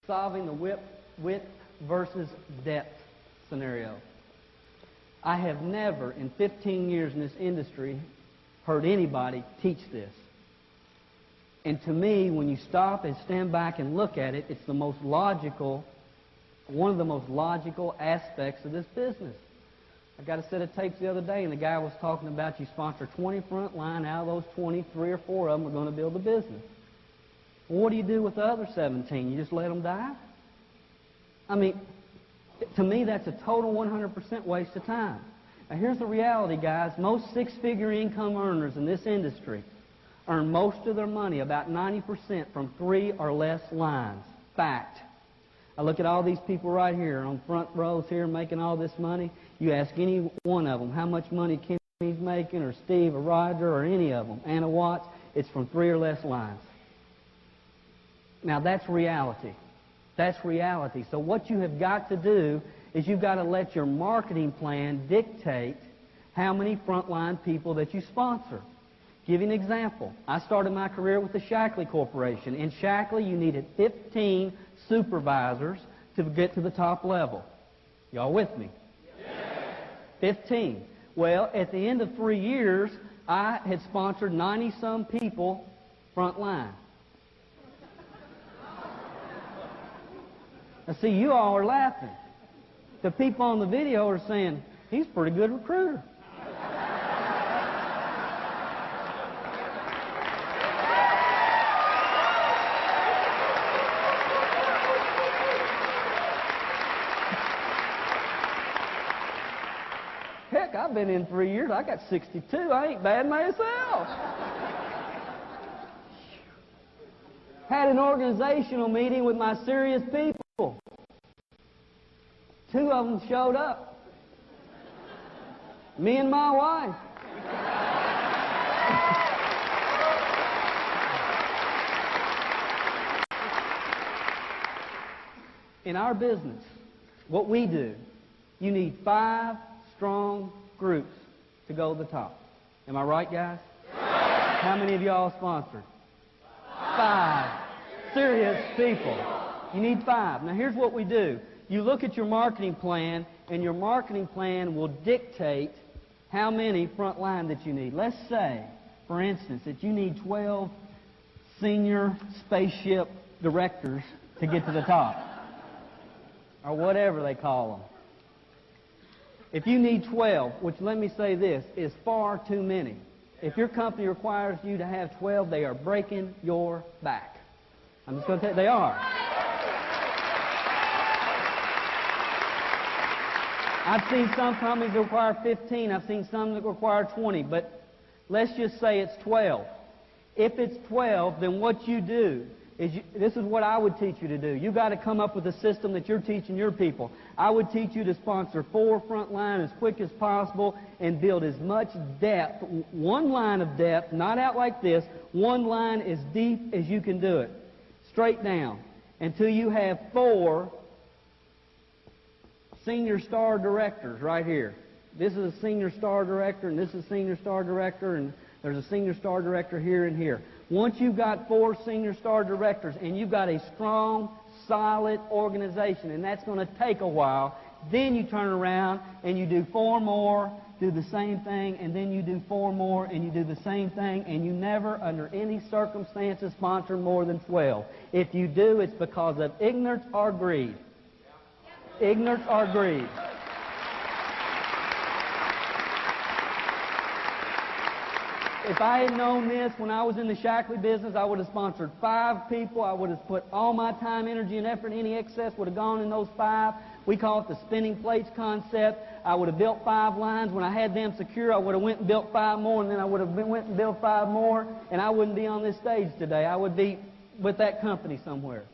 solving the width versus depth scenario. I have never in 15 years in this industry heard anybody teach this. And to me, when you stop and stand back and look at it, it's the most logical, one of the most logical aspects of this business. I got a set of tapes the other day, and the guy was talking about you sponsor 20 front line. Out of those 20, 3 or 4 of them are going to build a business. Well, what do you do with the other 17? You just let them die? I mean, to me, that's a total 100% waste of time. Now, here's the reality, guys. Most six-figure income earners in this industry earn most of their money, about 90%, from 3 or less lines. Fact. I look at all these people right here on front rows here making all this money. You ask any one of them how much money Kenny's making, or Steve, or Roger, or any of them, Anna Watts, it's from 3 or less lines. Now, that's reality. That's reality. So what you have got to do is you've got to let your marketing plan dictate how many frontline people that you sponsor. Give you an example. I started my career with the Shackley Corporation. In Shackley, you needed 15 supervisors to get to the top level. Y'all with me? Yes. 15. Well, at the end of 3 years, I had sponsored 90-some people frontline. Now, see, you all are laughing. The people on the video are saying, he's a pretty good recruiter. Heck, I've been in 3 years. I got 62. I ain't bad myself. Had an organizational meeting with my serious people. 2 of them showed up. Me and my wife. In our business, what we do, you need 5 strong groups to go to the top. Am I right, guys? Yes. How many of y'all sponsored? 5 serious people. You need 5. Now, here's what we do. You look at your marketing plan, and your marketing plan will dictate how many front line that you need. Let's say, for instance, that you need 12 senior spaceship directors to get to the top, or whatever they call them. If you need 12, which, let me say this, is far too many. If your company requires you to have 12, they are breaking your back. I'm just going to tell you, they are. I've seen some companies that require 15. I've seen some that require 20. But let's just say it's 12. If it's 12, then what you do is, this is what I would teach you to do. You've got to come up with a system that you're teaching your people. I would teach you to sponsor 4 front line as quick as possible and build as much depth, 1 line of depth, not out like this, 1 line as deep as you can do it, straight down, until you have 4 senior star directors right here. This is a senior star director, and this is a senior star director, and there's a senior star director here and here. Once you've got 4 senior star directors and you've got a strong, solid organization, and that's going to take a while, then you turn around and you do 4 more, do the same thing, and then you do 4 more, and you do the same thing, and you never, under any circumstances, sponsor more than 12. If you do, it's because of ignorance or greed. Ignorance or greed. If I had known this when I was in the Shackley business, I would have sponsored 5 people. I would have put all my time, energy, and effort. Any excess would have gone in those 5. We call it the spinning plates concept. I would have built 5 lines. When I had them secure, I would have went and built 5 more, and then I would have went and built 5 more, and I wouldn't be on this stage today. I would be with that company somewhere.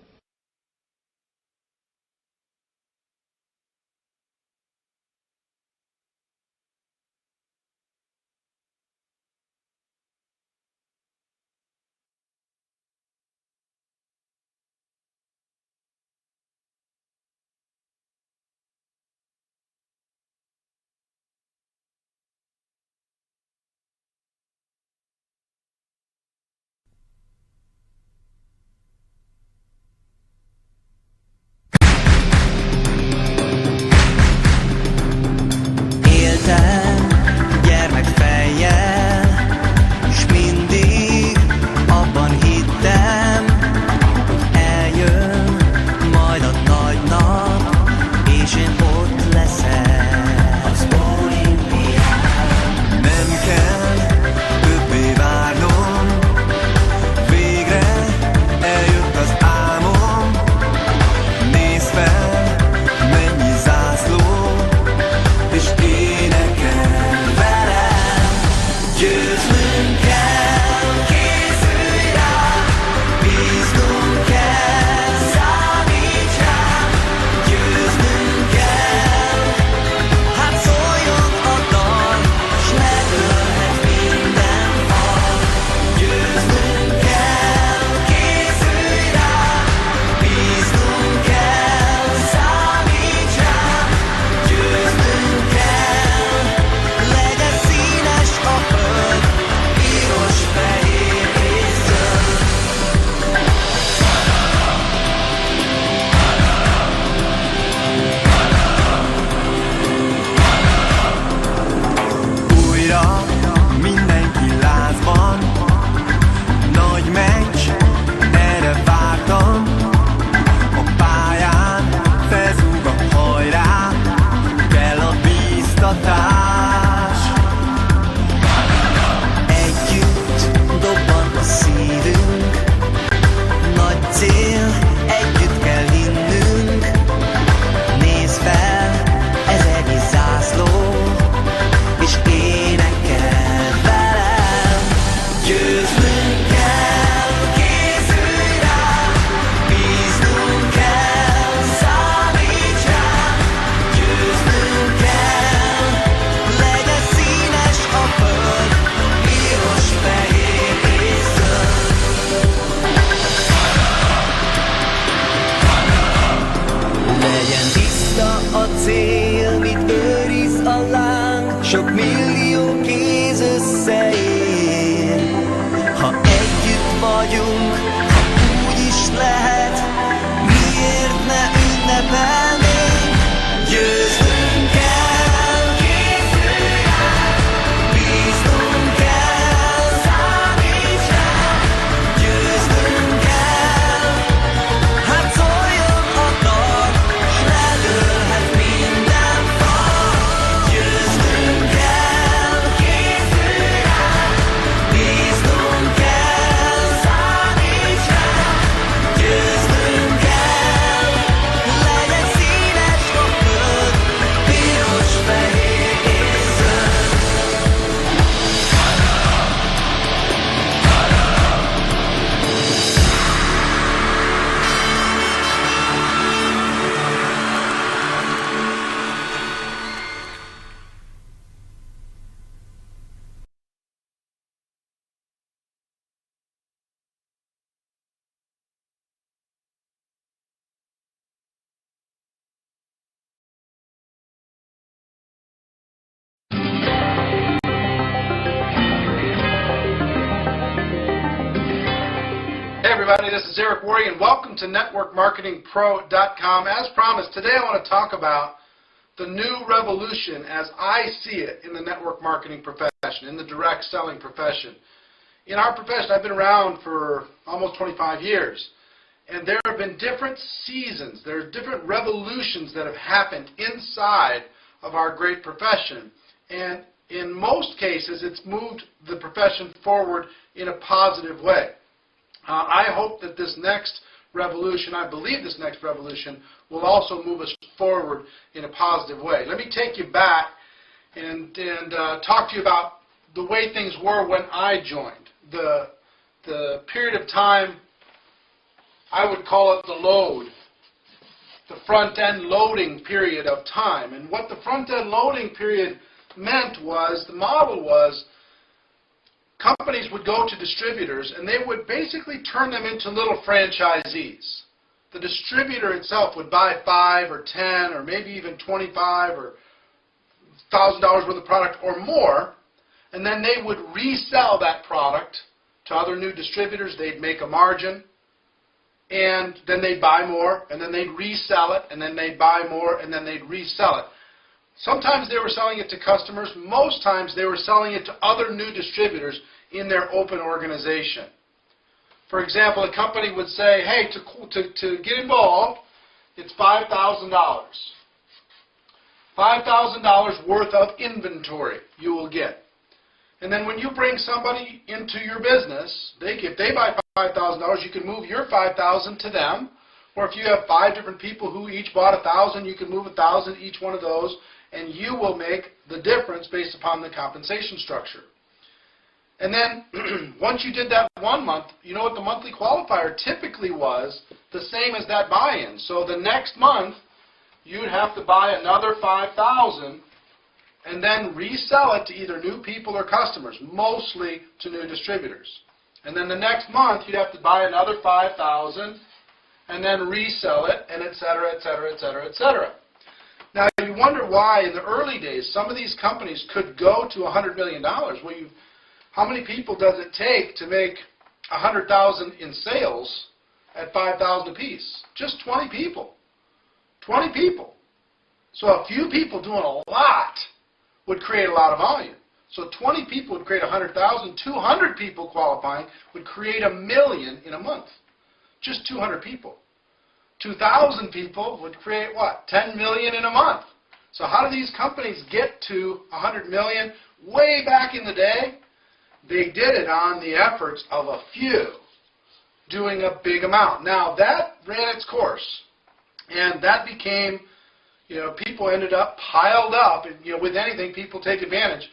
everybody. This is Eric Worre, and welcome to NetworkMarketingPro.com. As promised, today I want to talk about the new revolution as I see it in the network marketing profession, in the direct selling profession. In our profession, I've been around for almost 25 years, and there have been different seasons. There are different revolutions that have happened inside of our great profession, and in most cases, it's moved the profession forward in a positive way. I hope that this next revolution, I believe this next revolution, will also move us forward in a positive way. Let me take you back and talk to you about the way things were when I joined. The period of time, I would call it the load, the front-end loading period of time. And what the front-end loading period meant was, the model was, companies would go to distributors and they would basically turn them into little franchisees. The distributor itself would buy 5 or 10 or maybe even 25 or $1,000 worth of product or more, and then they would resell that product to other new distributors. They'd make a margin, and then they'd buy more, and then they'd resell it, and then they'd buy more, and then they'd resell it. Sometimes they were selling it to customers. Most times they were selling it to other new distributors in their open organization. For example, a company would say, hey, to get involved, it's $5,000. $5,000 worth of inventory you will get. And then when you bring somebody into your business, if they buy $5,000, you can move your $5,000 to them. Or if you have 5 different people who each bought $1,000, you can move $1,000 each one of those, and you will make the difference based upon the compensation structure. And then once you did that 1 month, you know what the monthly qualifier typically was? The same as that buy-in. So the next month, you'd have to buy another $5,000 and then resell it to either new people or customers, mostly to new distributors. And then the next month, you'd have to buy another $5,000 and then resell it, and et cetera, et cetera, et cetera, et cetera. Now, you wonder why in the early days some of these companies could go to $100 million. Well, how many people does it take to make $100,000 in sales at $5,000 apiece? Just 20 people. 20 people. So a few people doing a lot would create a lot of volume. So 20 people would create 100,000. 200 people qualifying would create $1 million in a month. Just 200 people. 2,000 people would create what? 10 million in a month. So how do these companies get to 100 million? Way back in the day, they did it on the efforts of a few doing a big amount. Now that ran its course, and that became, people ended up piled up. And, with anything, people take advantage.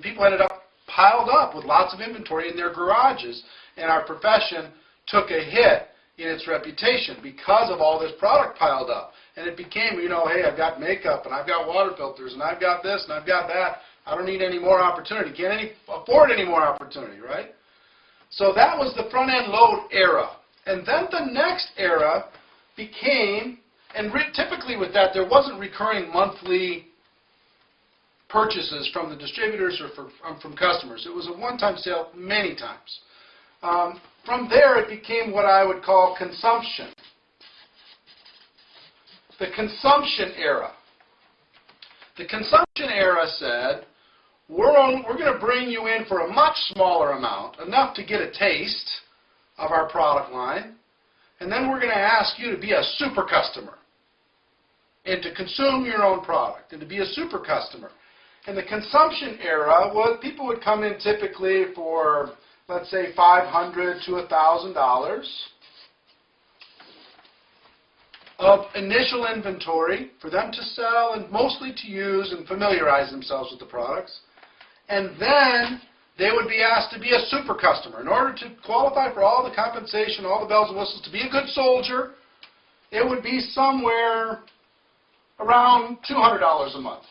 People ended up piled up with lots of inventory in their garages, and our profession took a hit in its reputation because of all this product piled up. And it became, hey, I've got makeup, and I've got water filters, and I've got this, and I've got that. I don't need any more opportunity. Can't afford any more opportunity, right? So that was the front-end load era. And then the next era became, and typically with that, there wasn't recurring monthly purchases from the distributors or from customers. It was a one-time sale many times. From there, it became what I would call consumption. The consumption era. The consumption era said, we're going to bring you in for a much smaller amount, enough to get a taste of our product line, and then we're going to ask you to be a super customer and to consume your own product and to be a super customer. In the consumption era, people would come in typically for, let's say, $500 to $1,000 of initial inventory for them to sell and mostly to use and familiarize themselves with the products. And then they would be asked to be a super customer. In order to qualify for all the compensation, all the bells and whistles, to be a good soldier, it would be somewhere around $200 a month.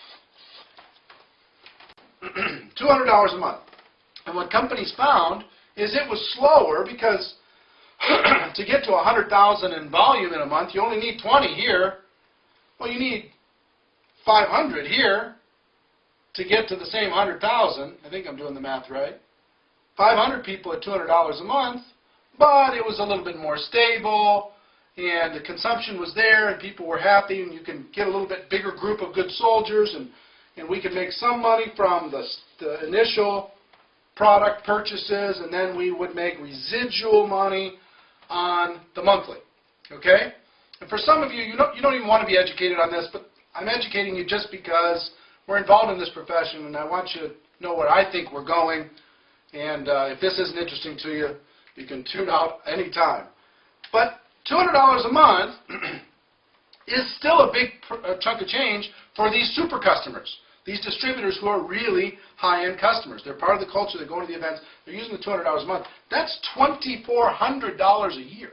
$200 a month. And what companies found is it was slower because to get to 100,000 in volume in a month, you only need 20 here. Well, you need 500 here to get to the same 100,000. I think I'm doing the math right. 500 people at $200 a month. but it was a little bit more stable, and the consumption was there, and people were happy, and you can get a little bit bigger group of good soldiers, and we could make some money from the initial product purchases, and then we would make residual money on the monthly. Okay? And for some of you, you don't even want to be educated on this, but I'm educating you just because we're involved in this profession, and I want you to know where I think we're going. And if this isn't interesting to you, you can tune out anytime. But $200 a month is still a big chunk of change for these super customers, these distributors who are really high-end customers. They're part of the culture. They're going to the events. They're using the $200 a month. That's $2,400 a year.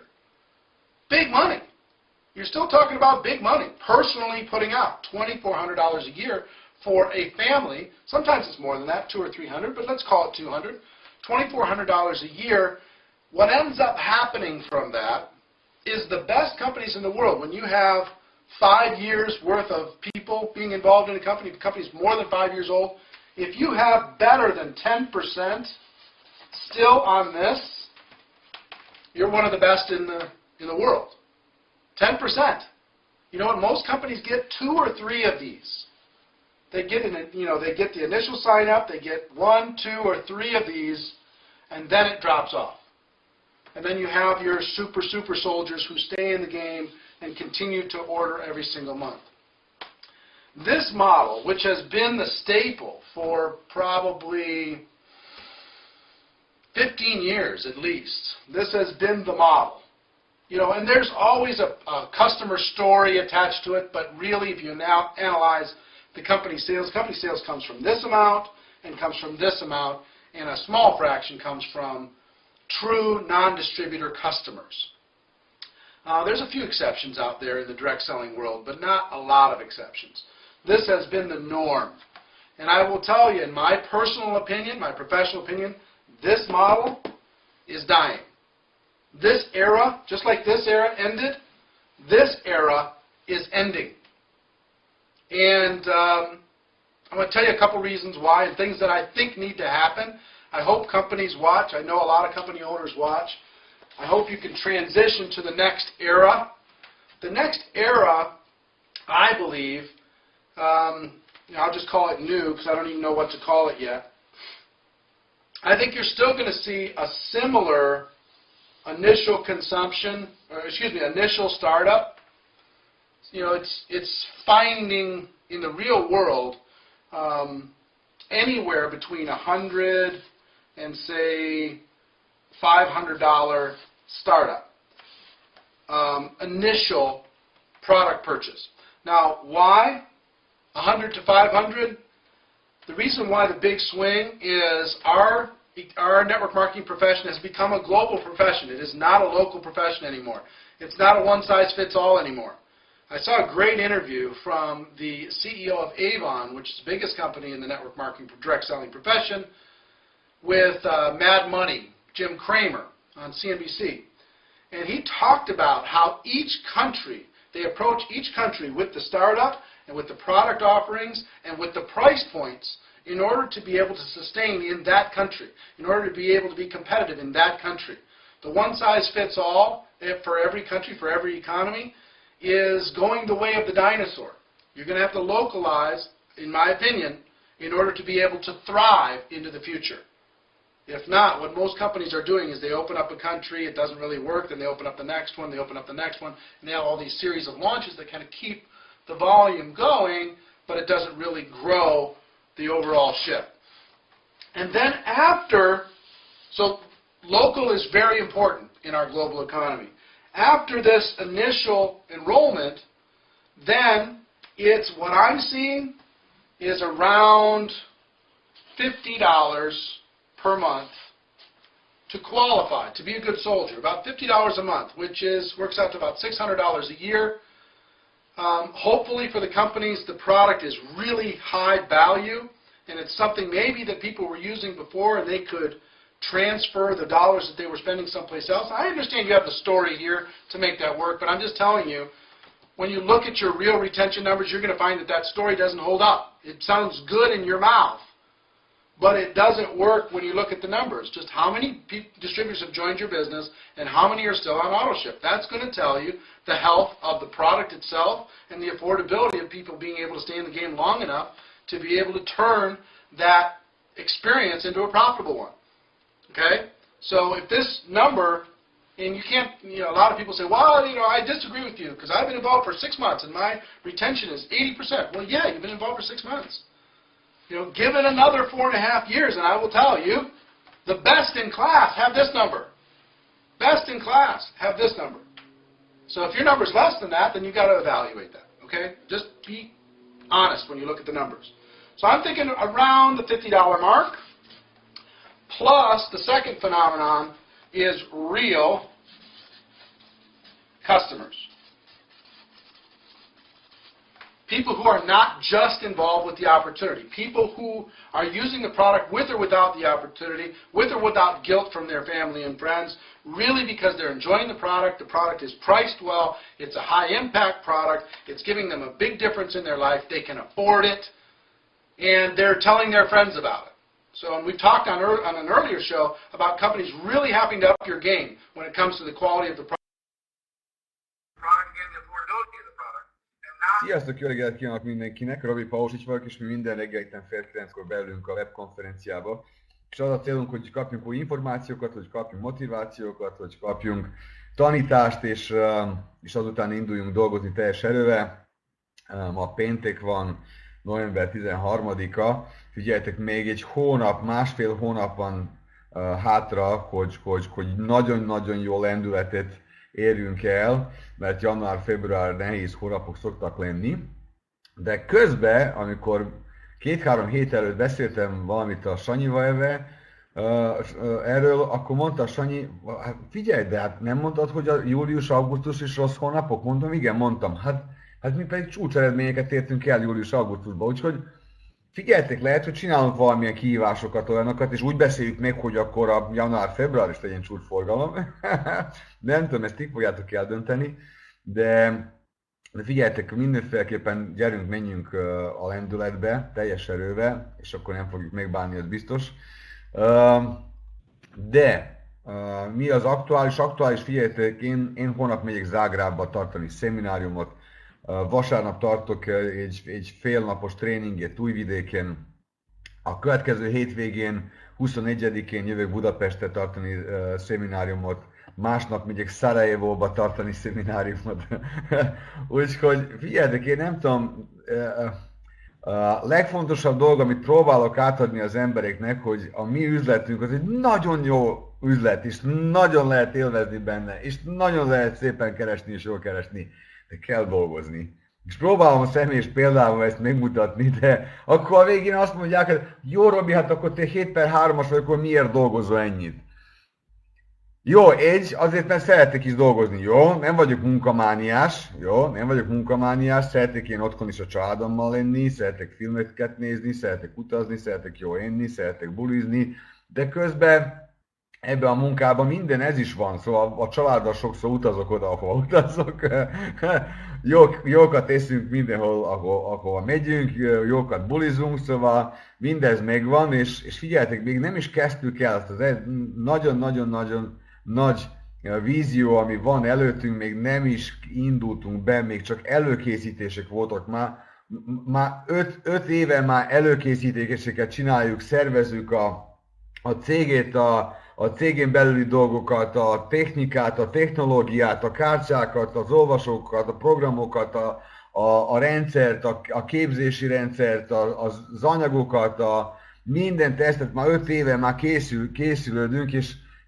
Big money. You're still talking about big money, personally putting out $2,400 a year for a family. Sometimes it's more than that, $200 or $300, but let's call it $200. $2,400 a year. What ends up happening from that is the best companies in the world, when you have 5 years worth of people being involved in a company, the company's more than 5 years old, if you have better than 10% still on this, you're one of the best in the world. 10%. You know what? Most companies get 2 or 3 of these. They get they get the initial sign up, they get 1, 2, or 3 of these, and then it drops off. And then you have your super soldiers who stay in the game and continue to order every single month. This model, which has been the staple for probably 15 years at least, this has been the model. And there's always a customer story attached to it, but really if you now analyze the company sales comes from this amount and comes from this amount, and a small fraction comes from true non-distributor customers. There's a few exceptions out there in the direct selling world, but not a lot of exceptions. This has been the norm. And I will tell you, in my personal opinion, my professional opinion, this model is dying. This era, just like this era ended, this era is ending. And I'm going to tell you a couple reasons why and things that I think need to happen. I hope companies watch. I know a lot of company owners watch. I hope you can transition to the next era. The next era, I believe, I'll just call it new because I don't even know what to call it yet. I think you're still going to see a similar initial consumption, initial startup. It's finding in the real world anywhere between $100 and say $500 startup initial product purchase. Now, why 100 to 500? The reason why the big swing is our network marketing profession has become a global profession. It is not a local profession anymore. It's not a one-size-fits-all anymore. I saw a great interview from the CEO of Avon, which is the biggest company in the network marketing direct selling profession, with Mad Money, Jim Cramer, on CNBC. And he talked about how they approach each country with the startup and with the product offerings and with the price points in order to be able to sustain in that country, in order to be able to be competitive in that country. The one-size-fits-all for every country, for every economy, is going the way of the dinosaur. You're going to have to localize, in my opinion, in order to be able to thrive into the future. If not, what most companies are doing is they open up a country, it doesn't really work, then they open up the next one, they open up the next one, and they have all these series of launches that kind of keep the volume going, but it doesn't really grow the overall ship. And then so local is very important in our global economy. After this initial enrollment, then it's what I'm seeing is around $50 per month to qualify, to be a good soldier. About $50 a month, which works out to about $600 a year. Hopefully for the companies, the product is really high value, and it's something maybe that people were using before and they could transfer the dollars that they were spending someplace else. I understand you have the story here to make that work, but I'm just telling you, when you look at your real retention numbers, you're going to find that story doesn't hold up. It sounds good in your mouth, But it doesn't work when you look at the numbers. Just how many distributors have joined your business and how many are still on AutoShip. That's going to tell you the health of the product itself and the affordability of people being able to stay in the game long enough to be able to turn that experience into a profitable one. Okay? So if this number, and you can't, a lot of people say, well, I disagree with you because I've been involved for 6 months and my retention is 80%. Well, yeah, you've been involved for 6 months. Give it another 4.5 years, and I will tell you, the best in class have this number. Best in class have this number. So if your number's less than that, then you've got to evaluate that. Okay? Just be honest when you look at the numbers. So I'm thinking around the $50 mark. Plus, the second phenomenon is real customers. People who are not just involved with the opportunity. People who are using the product with or without the opportunity, with or without guilt from their family and friends, really because they're enjoying the product is priced well, it's a high-impact product, it's giving them a big difference in their life, they can afford it, and they're telling their friends about it. So, and we've talked on an earlier show about companies really having to up your game when it comes to the quality of the product and the affordability of the product. Sziasztok, jó reggelt kívánok mindenkinek! Robi Pausics vagyok, és mi minden reggel itten fél 9-kor beülünk a webkonferenciába. És az a célunk, hogy kapjunk új információkat, hogy kapjunk motivációkat, hogy kapjunk tanítást, és azután induljunk dolgozni teljes erővel. Ma péntek van, november 13-a. Figyeljetek, még egy hónap, másfél hónap van hátra, hogy nagyon-nagyon jó lendületet érjünk el, mert január-február nehéz hónapok szoktak lenni. De közben, amikor 2-3 hét előtt beszéltem valamit a Sanyival erről, akkor mondta Sanyi, figyelj, de hát nem mondtad, hogy a július-augusztus is rossz hónapok? Mondtam, igen, mondtam. Hát mi pedig csúcseredményeket értünk el július-augusztusban, úgyhogy figyeljetek, lehet, hogy csinálunk valamilyen kihívásokat, olyanokat, és úgy beszéljük meg, hogy akkor a január-február is legyen csúcsforgalom. Nem tudom, ezt ti fogjátok eldönteni, de figyeljetek, mindenféleképpen gyerünk, menjünk a lendületbe, teljes erővel, és akkor nem fogjuk megbánni, az biztos. De mi az aktuális? Aktuális, figyeljetek, én holnap megyek Zágrábba tartani szemináriumot, vasárnap tartok egy félnapos tréninget Újvidéken, a következő hétvégén, 21-én jövök Budapestre tartani szemináriumot, másnap megyek Szarajevóba tartani szemináriumot. Úgyhogy figyeljetek, én nem tudom, a legfontosabb dolog, amit próbálok átadni az embereknek, hogy a mi üzletünk az egy nagyon jó üzlet, és nagyon lehet élvezni benne, és nagyon lehet szépen keresni és jól keresni, de kell dolgozni. És próbálom a személyes példával ezt megmutatni, de akkor a végén azt mondják, hogy jó Robi, hát akkor te 7/3-as vagy, akkor miért dolgozol ennyit? Jó, azért, mert szeretek is dolgozni, jó? Nem vagyok munkamániás, szeretek én otthon is a családommal lenni, szeretek filmeket nézni, szeretek utazni, szeretek jól enni, szeretek bulizni, de közben ebben a munkában minden ez is van, szóval a családdal sokszor utazok oda, ahova utazok, jókat eszünk mindenhol, ahova megyünk, jókat bulizunk, szóval mindez megvan, és figyeljetek, még nem is kezdtük el azt az nagyon-nagyon-nagyon nagy vízió, ami van előttünk, még nem is indultunk be, még csak előkészítések voltak már 5 éve már előkészítéseket csináljuk, szervezzük a cégét, a cégén belüli dolgokat, a technikát, a technológiát, a kártyákat, az olvasókat, a programokat, a rendszert, a képzési rendszert, az anyagokat, mindent ezt már 5 éve már készülődünk,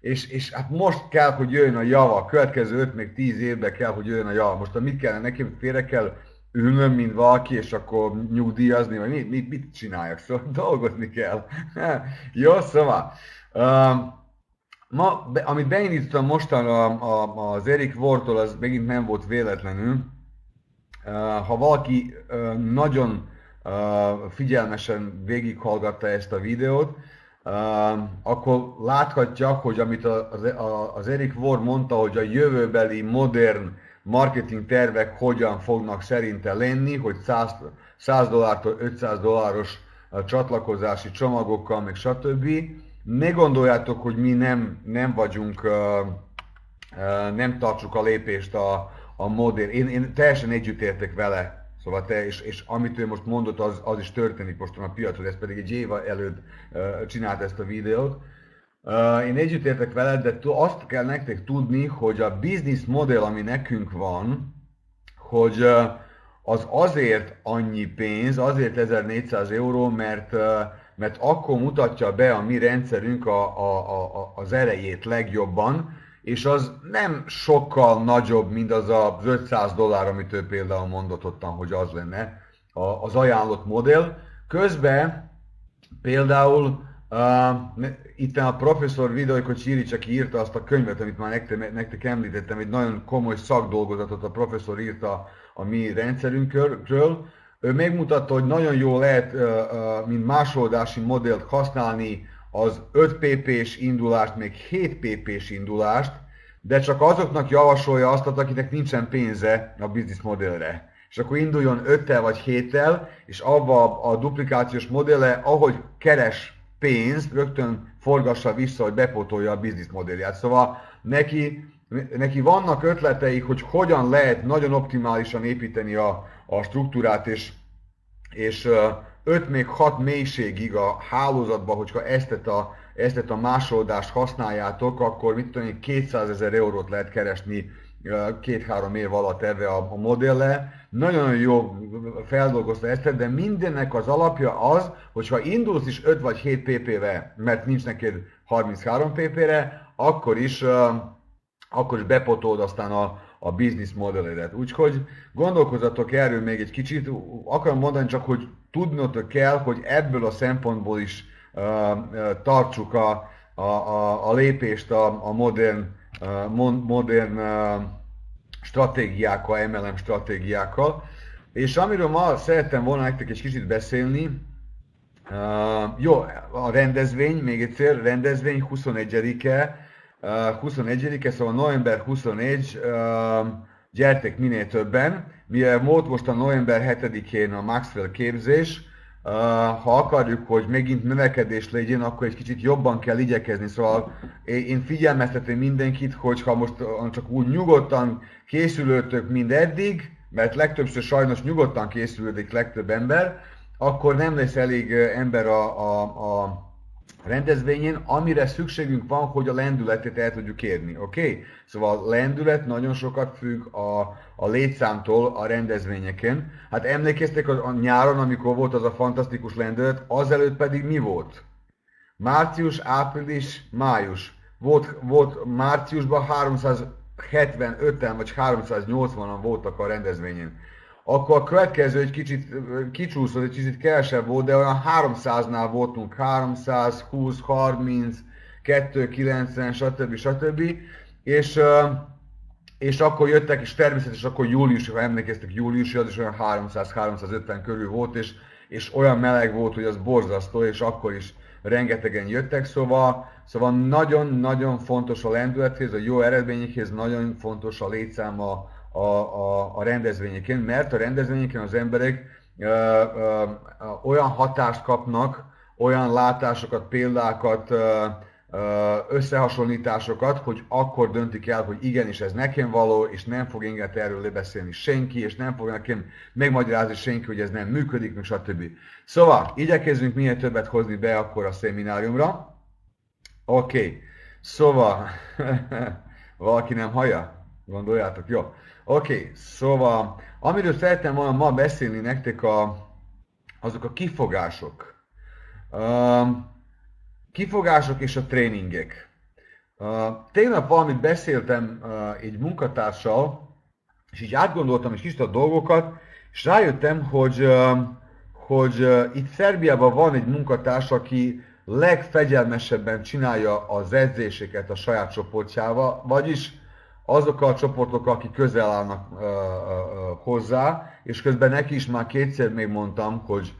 és hát most kell, hogy jöjjön a java, a következő 5 még 10 évben kell, hogy jöjjön a java. Most mit kellene nekem, félre kell ülnöm, mint valaki, és akkor nyugdíjazni, vagy mit csináljak? Szóval dolgozni kell. Jó, szóval. Amit beindítottam mostan az Eric Wortól, az megint nem volt véletlenül. Ha valaki nagyon figyelmesen végighallgatta ezt a videót, akkor láthatja, hogy amit az Eric Ward mondta, hogy a jövőbeli modern marketing tervek hogyan fognak szerinte lenni, hogy $100-tól $500 csatlakozási csomagokkal, meg stb. Ne gondoljátok, hogy mi nem vagyunk, nem tartsuk a lépést a modell. Én teljesen együttértek vele. Szóval és amit ő most mondott, az is történik most a piacon, ez pedig egy év előtt csinált ezt a videót. Én együttértek veled, de azt kell nektek tudni, hogy a business modell, ami nekünk van, hogy az azért annyi pénz, azért 1400 euró, mert akkor mutatja be a mi rendszerünk az erejét legjobban, és az nem sokkal nagyobb, mint az az $500, amit ő például mondott ottan, hogy az lenne az ajánlott modell. Közben például itt a professzor Vidojko Csirics, aki írta azt a könyvet, amit már nektek említettem, egy nagyon komoly szakdolgozatot a professzor írta a mi rendszerünkről. Ő megmutatta, hogy nagyon jó lehet, mint másoldási modellt használni az 5 pp-s indulást, még 7 pp-s indulást, de csak azoknak javasolja azt, akinek nincsen pénze a business modellre. És akkor induljon 5-tel vagy 7-tel, és abba a duplikációs modelle, ahogy keres pénzt, rögtön forgassa vissza, hogy bepótolja a business modellját. Szóval neki vannak ötleteik, hogy hogyan lehet nagyon optimálisan építeni a struktúrát, és 5 még 6 mélységig a hálózatban, hogyha ezt a másoldást használjátok, akkor mit tudom én, 200 000 eurót lehet keresni 2-3 év alatt erre a modellel. Nagyon jó feldolgozta ezt, de mindennek az alapja az, hogyha indulsz is 5 vagy 7 pp-re, mert nincs neked 33 pp-re, akkor is bepotold aztán a business modelledet. Úgyhogy gondolkozzatok erről még egy kicsit. Akarom mondani csak, hogy tudnotok kell, hogy ebből a szempontból is tartsuk a lépést a modern stratégiákkal, MLM stratégiákkal. És amiről ma szerettem volna nektek egy kicsit beszélni, jó, a rendezvény, még egyszer, rendezvény 21-e, szóval november 21, gyertek minél többen, mivel volt most a november 7-én a Maxwell képzés, ha akarjuk, hogy megint növekedés legyen, akkor egy kicsit jobban kell igyekezni. Szóval én figyelmeztetem mindenkit, hogy ha most csak úgy nyugodtan készülőtök, mint eddig, mert legtöbbször sajnos nyugodtan készülődik legtöbb ember, akkor nem lesz elég ember a rendezvényen, amire szükségünk van, hogy a lendületet el tudjuk érni, oké? Szóval a lendület nagyon sokat függ a létszámtól a rendezvényeken. Hát emlékeztek a nyáron, amikor volt az a fantasztikus lendület, azelőtt pedig mi volt? Március, április, május. Volt márciusban 375-en vagy 380-an voltak a rendezvényen. Akkor a következő egy kicsit kicsúszott, egy kicsit kevesebb volt, de olyan 300-nál voltunk, 320, 30, 290, stb. És akkor jöttek, és természetesen akkor július, ha emlékeztek, júliusi az is olyan 300-350 körül volt, és olyan meleg volt, hogy az borzasztó, és akkor is rengetegen jöttek, szóval nagyon-nagyon fontos a lendülethez, a jó eredményekhez, nagyon fontos a létszám a rendezvényeken, mert a rendezvényeken az emberek olyan hatást kapnak, olyan látásokat, példákat, összehasonlításokat, hogy akkor döntik el, hogy igenis ez nekem való, és nem fog engem erről lebeszélni senki, és nem fog nekem megmagyarázni senki, hogy ez nem működik, meg stb. Szóval, igyekezzünk minél többet hozni be akkor a szemináriumra. Oké. Szóval, valaki nem hallja? Gondoljátok? Jó. Oké. Szóval, amiről szerettem volna ma beszélni nektek azok a kifogások. Kifogások és a tréningek. Tegnap valamit beszéltem egy munkatársal, és így átgondoltam is kicsit a dolgokat, és rájöttem, hogy itt Szerbiában van egy munkatárs, aki legfegyelmesebben csinálja az edzéseket a saját csoportjával, vagyis azok a csoportok, akik közel állnak hozzá, és közben neki is már kétszer még mondtam, hogy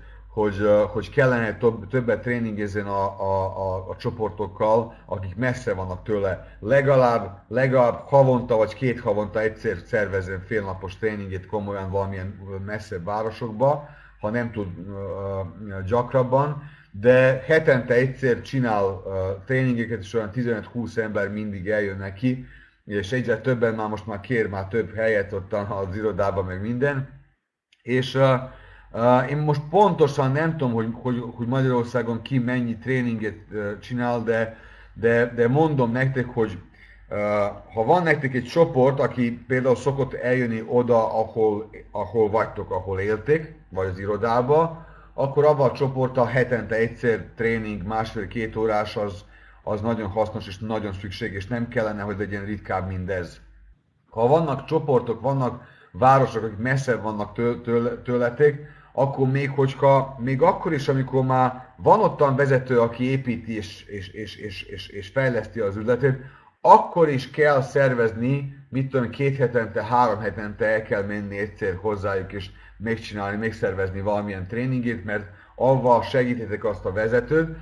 kellene többet tréningezni a csoportokkal, akik messze vannak tőle. Legalább havonta vagy 2 havonta egyszer szervezem félnapos tréninget komolyan valamilyen messzebb városokba, ha nem tud gyakrabban, de hetente egyszer csinál tréningeket, és olyan 15-20 ember mindig eljön neki, és egyre többen most már kér már több helyet ott az irodában, meg minden. És én most pontosan nem tudom, hogy Magyarországon ki mennyi tréninget csinál, de mondom nektek, hogy ha van nektek egy csoport, aki például szokott eljönni oda, ahol vagytok, ahol éltek, vagy az irodába, akkor abban a csoporttal hetente egyszer tréning, 1,5-2 órás az nagyon hasznos és nagyon szükség, és nem kellene, hogy legyen ritkább mindez. Ha vannak csoportok, vannak városok, akik messze vannak tőletek, akkor még akkor is, amikor már van ottan vezető, aki építi és fejleszti az üzletét, akkor is kell szervezni, mit tudom, 2 hetente, 3 hetente el kell menni egyszer hozzájuk, és megcsinálni, megszervezni valamilyen tréningét, mert avval segíthetek azt a vezetőt.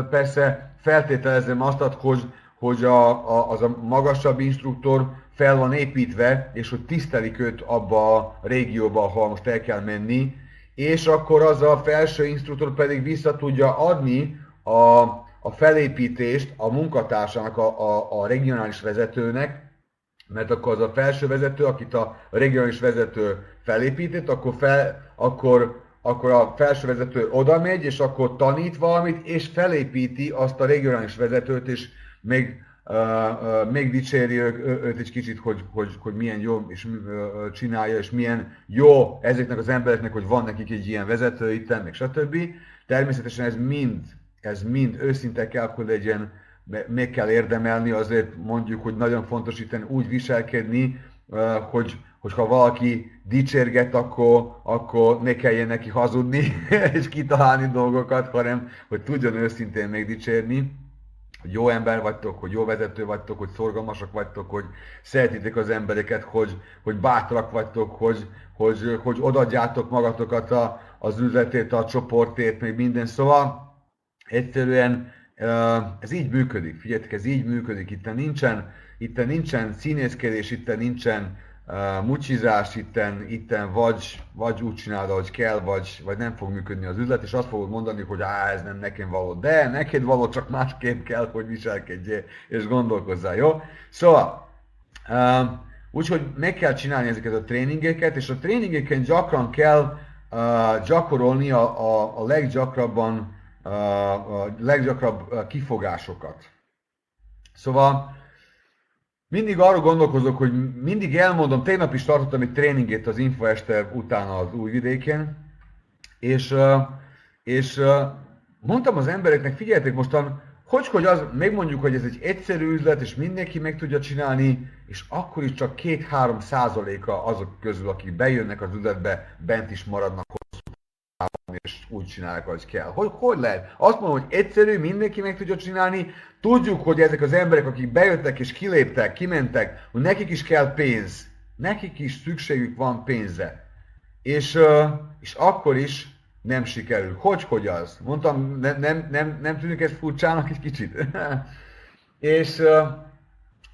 Persze feltételezem azt, hogy az a magasabb instruktor fel van építve, és hogy tisztelik őt abba a régióba, ahol most el kell menni, és akkor az a felső instruktor pedig vissza tudja adni a felépítést a munkatársának, a regionális vezetőnek, mert akkor az a felső vezető, akit a regionális vezető felépített, akkor a felső vezető oda megy, és akkor tanít valamit, és felépíti azt a regionális vezetőt, és még dicséri őt egy kicsit, hogy milyen jó és csinálja, és milyen jó ezeknek az embereknek, hogy van nekik egy ilyen vezető itten, meg stb. Természetesen ez mind őszinte kell, hogy legyen, meg kell érdemelni, azért mondjuk, hogy nagyon fontos itten úgy viselkedni, hogy ha valaki dicsérget, akkor ne kelljen neki hazudni és kitalálni dolgokat, hanem hogy tudjon őszintén megdicsérni, hogy jó ember vagytok, hogy jó vezető vagytok, hogy szorgalmasak vagytok, hogy szeretitek az embereket, hogy bátrak vagytok, hogy odaadjátok magatokat az üzletét, a csoportért, meg minden. Szóval egyszerűen ez így működik. Figyeljetek, ez így működik. Itt nincsen színészkedés, itt nincsen mucsizás, itten vagy úgy csinálod, ahogy kell, vagy nem fog működni az üzlet, és azt fogod mondani, hogy ez nem nekem való. De neked való, csak másképp kell, hogy viselkedjél, és gondolkozzál, jó? Szóval, úgyhogy meg kell csinálni ezeket a tréningeket, és a tréningeken gyakran kell gyakorolni a leggyakrabb kifogásokat. Szóval, mindig arról gondolkozok, hogy mindig elmondom, tegnap is tartottam egy tréningét az Infoeste után az Újvidéken, és mondtam az embereknek, figyeljetek mostan, hogy az, megmondjuk, hogy ez egy egyszerű üzlet, és mindenki meg tudja csinálni, és akkor is csak 2-3% azok közül, akik bejönnek az üzletbe, bent is maradnak hosszú távon, és úgy csinálják, ahogy kell. Hogy lehet? Azt mondom, hogy egyszerű, mindenki meg tudja csinálni, tudjuk, hogy ezek az emberek, akik bejöttek és kiléptek, kimentek, hogy nekik is kell pénz. Nekik is szükségük van pénzre. És akkor is nem sikerül. Hogy az? Mondtam, nem tűnik ez furcsának egy kicsit? és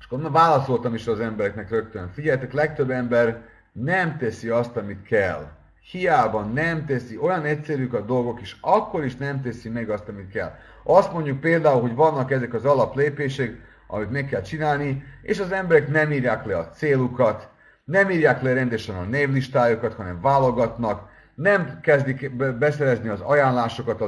akkor válaszoltam is az embereknek rögtön. Figyeljetek, legtöbb ember nem teszi azt, amit kell. Hiába nem teszi, olyan egyszerűk a dolgok, és akkor is nem teszi meg azt, amit kell. Azt mondjuk például, hogy vannak ezek az alaplépések, amit meg kell csinálni, és az emberek nem írják le a célukat, nem írják le rendesen a névlistájukat, hanem válogatnak, nem kezdik beszerezni az ajánlásokat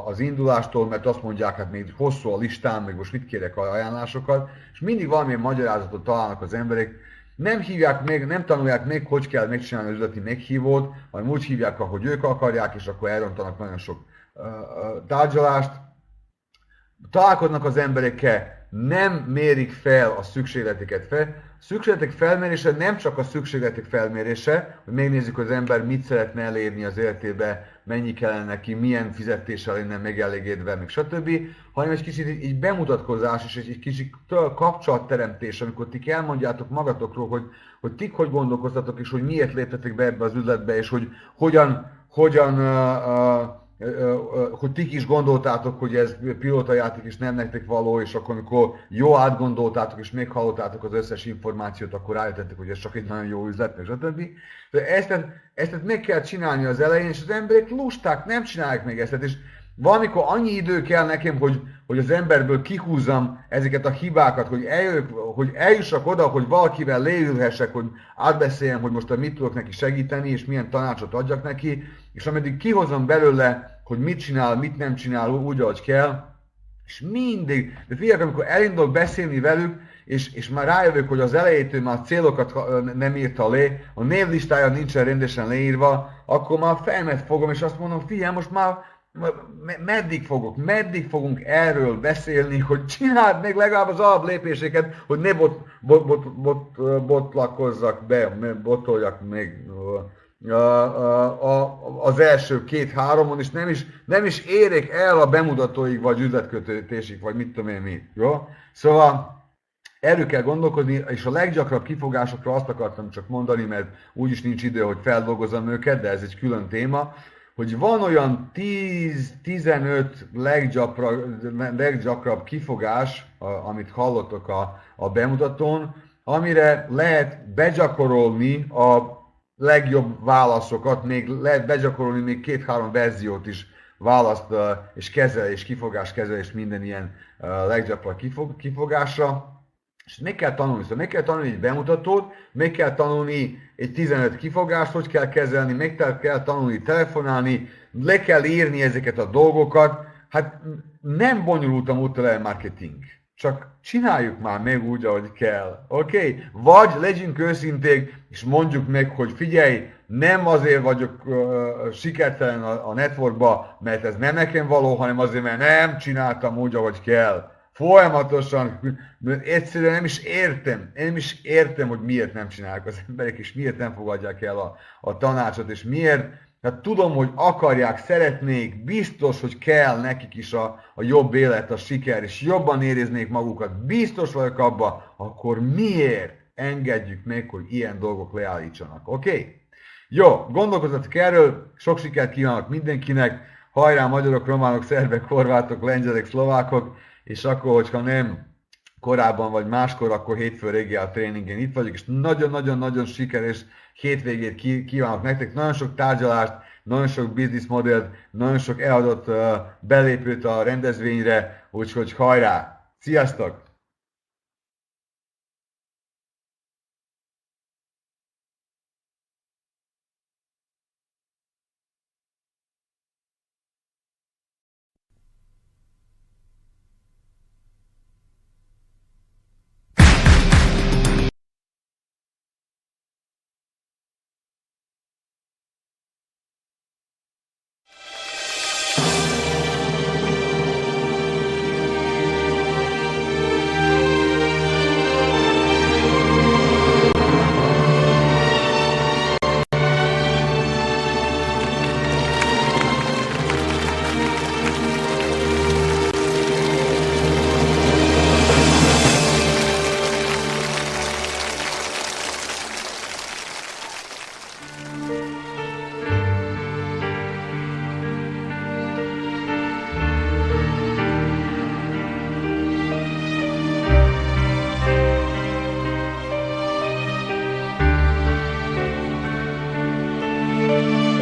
az indulástól, mert azt mondják, hát még hosszú a listán, meg most mit kérek ajánlásokat, és mindig valamilyen magyarázatot találnak az emberek, nem hívják meg, nem tanulják meg, hogy kell megcsinálni az üzleti meghívót, hanem úgy hívják, ahogy ők akarják, és akkor elrontanak nagyon sok tárgyalást. Találkoznak az emberekkel, nem mérik fel a szükségleteket fel. A szükségletek felmérése nem csak a szükségletek felmérése, hogy megnézzük, hogy az ember mit szeretne elérni az életébe, mennyi kellene neki, milyen fizetéssel lenne megelégedve, meg stb., hanem egy kicsit egy bemutatkozás és egy kicsit kapcsolatteremtés, amikor ti elmondjátok magatokról, hogy ti hogy gondolkoztatok, és hogy miért léptetek be ebbe az üzletbe, és hogy hogyan hogy ti is gondoltátok, hogy ez pilótajáték és nem nektek való, és akkor amikor jó átgondoltátok és meghallottátok az összes információt, akkor rájöttetek, hogy ez csak egy nagyon jó üzlet, meg stb. De ezt meg kell csinálni az elején, és az emberek lusták, nem csinálják még ezt. És valamikor annyi idő kell nekem, hogy az emberből kihúzzam ezeket a hibákat, hogy eljussak oda, hogy valakivel leülhessek, hogy átbeszéljem, hogy most mit tudok neki segíteni, és milyen tanácsot adjak neki, és ameddig kihozom belőle, hogy mit csinál, mit nem csinál úgy, ahogy kell, és mindig, de figyelj, amikor elindulok beszélni velük, és már rájövök, hogy az elejétől már célokat nem írta le, a névlistája nincsen rendesen leírva, akkor már felmet fogom, és azt mondom, figyelj, most már meddig fogunk erről beszélni, hogy csináld meg legalább az alaplépéseket, hogy ne botlakozzak be, botoljak meg az első 2-3-on, és nem is érek el a bemutatóig, vagy üzletkötésig, vagy mit tudom én mi. Jó? Szóval erről kell gondolkodni, és a leggyakrabb kifogásokra azt akartam csak mondani, mert úgyis nincs idő, hogy feldolgozzam őket, de ez egy külön téma, hogy van olyan 10-15 leggyakrabb kifogás, amit hallottok a bemutatón, amire lehet begyakorolni a legjobb válaszokat, még lehet begyakorolni még 2-3 verziót is, választ és kezelés, kifogás kezelés, minden ilyen leggyakoribb kifogásra. És meg kell tanulni, szóval meg kell tanulni egy bemutatót, meg kell tanulni egy 15 kifogást, hogy kell kezelni, meg kell tanulni telefonálni, le kell írni ezeket a dolgokat. Hát nem bonyolult a multilevel marketing, csak csináljuk már meg úgy, ahogy kell. Oké? Vagy legyünk őszinték, és mondjuk meg, hogy figyelj, nem azért vagyok sikertelen a networkba, mert ez nem nekem való, hanem azért, mert nem csináltam úgy, ahogy kell. Folyamatosan, egyszerűen nem is értem, hogy miért nem csinálják az emberek, és miért nem fogadják el a tanácsot, és miért. Hát tudom, hogy akarják, szeretnék, biztos, hogy kell nekik is a jobb élet, a siker, és jobban éreznék magukat, biztos vagyok abba, akkor miért engedjük meg, hogy ilyen dolgok leállítsanak, oké? Jó, gondolkozzatok erről, sok sikert kívánok mindenkinek, hajrá magyarok, románok, szerbek, horvátok, lengyelek, szlovákok, és akkor, hogyha nem korábban vagy máskor, akkor hétfő reggel tréningen itt vagyok, és nagyon-nagyon-nagyon sikeres hétvégét kívánok nektek, nagyon sok tárgyalást, nagyon sok bizniszmodellt, nagyon sok eladott belépőt a rendezvényre, úgyhogy hajrá! Sziasztok! Thank you.